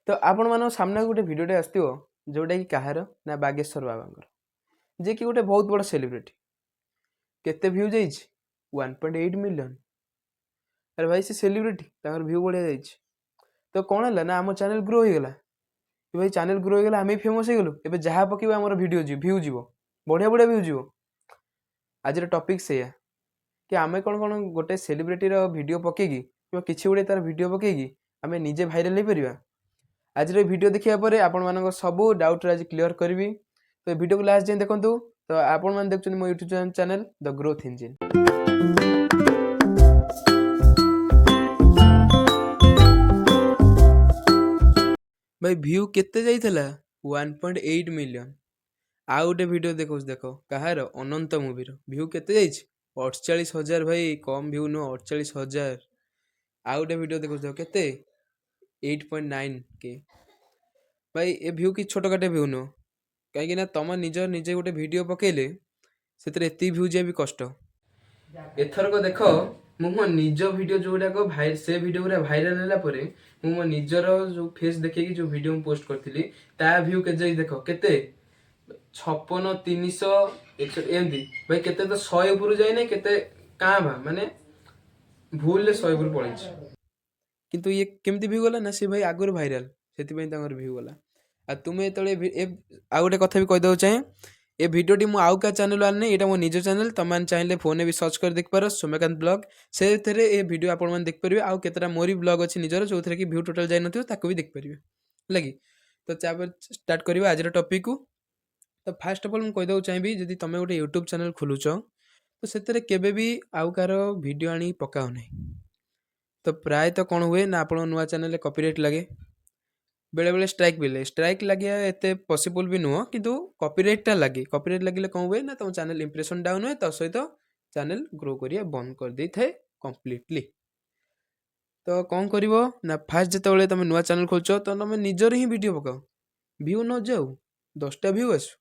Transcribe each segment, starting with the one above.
तो आपण मान सामने गोटे भिडियोटे आसो जोटा कि कहार ना बागेश्वर बाबा जे कि गोटे बहुत बड़ सेलिब्रिटी केते भ्यू जाइए 1.8 मिलियन। अरे भाई से सेलिब्रिटी भ्यू बढ़िया जाइए तो कौन है ना आम चैनल ग्रो हो गला कि भाई चैनल ग्रो हो गला आम फेमस हो गलु एबे जहाँ पकेबो आमर वीडियो जी भ्यू जीवो बढ़िया बढ़िया भ्यू जीवो। आज टॉपिक से कि आमे कौन कौन गोटे सेलिब्रिटी वीडियो पकेगी किसी गोटे तार वीडियो पकेगी आमे निजे भाइराल हो पारिबा। आज वीडियो देखिया परे आपण मानक सब डाउट आज क्लियर करबी तो वीडियो को लास्ट जाए देखंतु। तो आपण मान देखछन मो YouTube channel the growth engine. भाई व्यू केते जाइथला 1.8 मिलियन। आ गोटे वीडियो देखो कहार अनंत मूवी व्यू केते जाइछ 48,000 भाई कम व्यू नो 48,000। आ गोटे वीडियो देखो केते 8.9 के भाई ए व्यू कि छोट काटे व्यू नो कहीं ना तुम निजे गोटे वीडियो पकेले से एति व्यू जाए भी कष्ट। एथरक देख मु मो निज वीडियो जो गुड़ाक से वीडियो गुड़ा भाइराल होला परे मु मो निजर जो फेस देखे जो वीडियो पोस्ट करथिली ता व्यू के जाई देखो केते 56 300 100 एमती भाई केते तो 100 ऊपर जाए नहीं केते का माने भूल ले 100 ऊपर पड़े किंतु ये केमती व्यू गला ना से भाई आगर भाइराल सेति पई तांगर व्यू गला। आ तुमे तळे आ गोटे कथा भी कहि दउ चाहे ए वीडियोटी मु आउ का चैनल आने एटा मो निज चैनल तमान चाहिले फोन भी सर्च कर देख पारो सोम्यकांत ब्लॉग से थरे ए वीडियो आपण मन देख परिबे। आउ केतरा मोरी ब्लॉग अछि निजर जो थरे कि व्यू टोटल जाय नथियो ताको भी देख परिबे लगी। तो चाहे स्टार्ट करबा आज टॉपिक को। तो फर्स्ट ऑफ ऑल मु कहि दउ चाहेबी जदि तमे गोटे YouTube चैनल खोलुछ तो सेतरे केबे भी आउ कार वीडियो आनी पकाओ नै। तो प्राय तो कौन हुए ना आपण नुआ चैनल कॉपीराइट लगे बेले बेले स्ट्राइक लगे एते पॉसिबल भी नुह किंतु कॉपीराइटटा लगे। कॉपीराइट लगे कौन हुए ना तुम चैनल इंप्रेशन डाउन हुए तो सहित चैनल ग्रो करिया बंद कर दे थाए कंप्लीटली। तो कौन करिवो ना फास्ट जेतेबेले तुम नुआ चैनल खोलछ तो तुम निजर ही वीडियो पकाओ व्यू न जाऊ 10टा व्यू आसु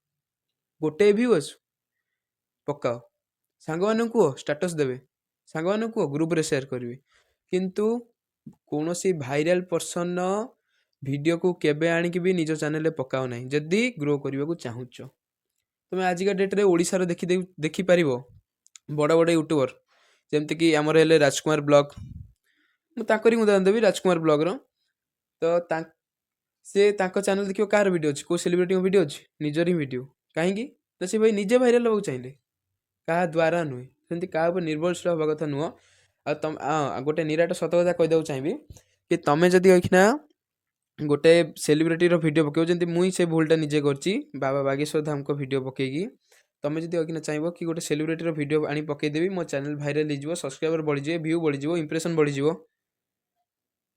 गोटे व्यू आसु पकाओ सांग मान कह स्टेटस देवे सांग मान कह ग्रुप रे शेयर करेंगे किंतु कौन सी भाइराल पर्सन वीडियो को केबे आनिक भी निज चैनल पकाओ ना जदि ग्रो करने को चाहूच। तुम आजिका डेट रे ओडिशार देखि पारिबो बड़ बड़ यूट्यूबर जमती कि आमर हेले राजकुमार ब्लॉग मुझे उदाहरण देवी राजकुमार ब्लॉग रो तो से चैनल देखियो कार वीडियो अच्छी को सेलिब्रिटी वीडियो अच्छी निजर ही वीडियो कहीं तो सी भाई निजे भाइराल होगा चाहिए क्या द्वारा नुहे सेमती क्या निर्भरशील हवा कथा नुह। आ तुम गोटे निराट सत कथा कहीदेव चाहिए कि तुम जदि अखिना गोटे सेलिब्रिटी वीडियो पकेब जमी मुई से भूलटा निजे करची बाबा बागेश्वर धाम को वीडियो पकेगी तुम जदि अखिना चाहिए कि गोटे सेलिब्रिटी वीडियो आनी पकईदेवी मो चैनल भाइराल हो सब्सक्राइबर बढ़ी व्यू बढ़ी इंप्रेशन बढ़ी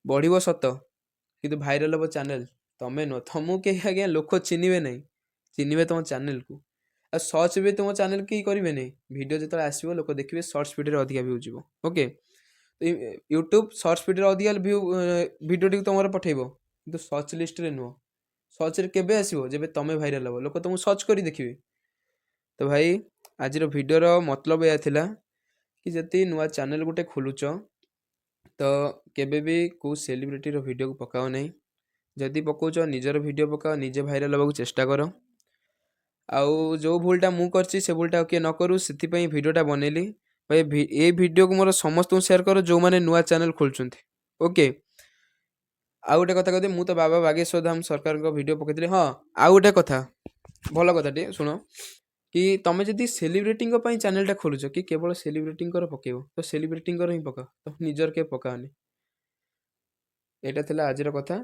बढ़ सत कि भाइराल हम चैनल तुम्हें नुह तुमको कहीं आज्ञा लोक चिन्हे ना चिन्हे तुम चैनल को आ सर्च भी तुम चैनल की करेंगे नहीं वीडियो जो आसो लोक देखिए सर्च स्पीड में अधिक व्यू जीव ओके। तो यूट्यूब सर्च स्पीड में अधिक व्यू वीडियो टी तुम पठेब कि सर्च लिस्ट रे नुह सर्च रे केबे आसीबो जेबे तमे भाइराल हो लोक तुमको सर्च करी देखिए। तो भाई आज वीडियोर मतलब यह थिला कि जति नुआ चैनल गोटे खोलुच तो केबे भी को सेलिब्रिटी वीडियो को पकाओ नहीं जदि पकाउच निजर वीडियो पकाओ निजे भाइराल होगा चेष्टा कर। आउ जो भूलटा मु करची से भूलटा किए न करू से वीडियोटा बनैली भाई ए वीडियो को मोर समस्त शेयर कर जो मैंने नुआ चैनल खोलुंट ओके। आउ गोटे कथा कहते मु तो बाबा बागेश्वर धाम सरकार वीडियो पकईली हाँ आउ गोटे कथा भल कथा शुण कि तुम जदि सेलिब्रिटी चैनल खोलुच कि केवल सेलिब्रिटी पकेब तो सेलिब्रिटी ही पका तो निजर के पकाओनी यहाँ था आज कथा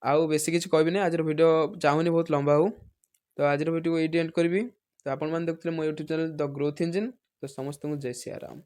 आउ बेसी किसी कहबी आज वीडियो चाहूनी बहुत लंबा हो। तो आज वीडियो को ये एंड करी तो आपण मैंने देखते मो YouTube channel the growth engine. तो समस्त जय सिया राम।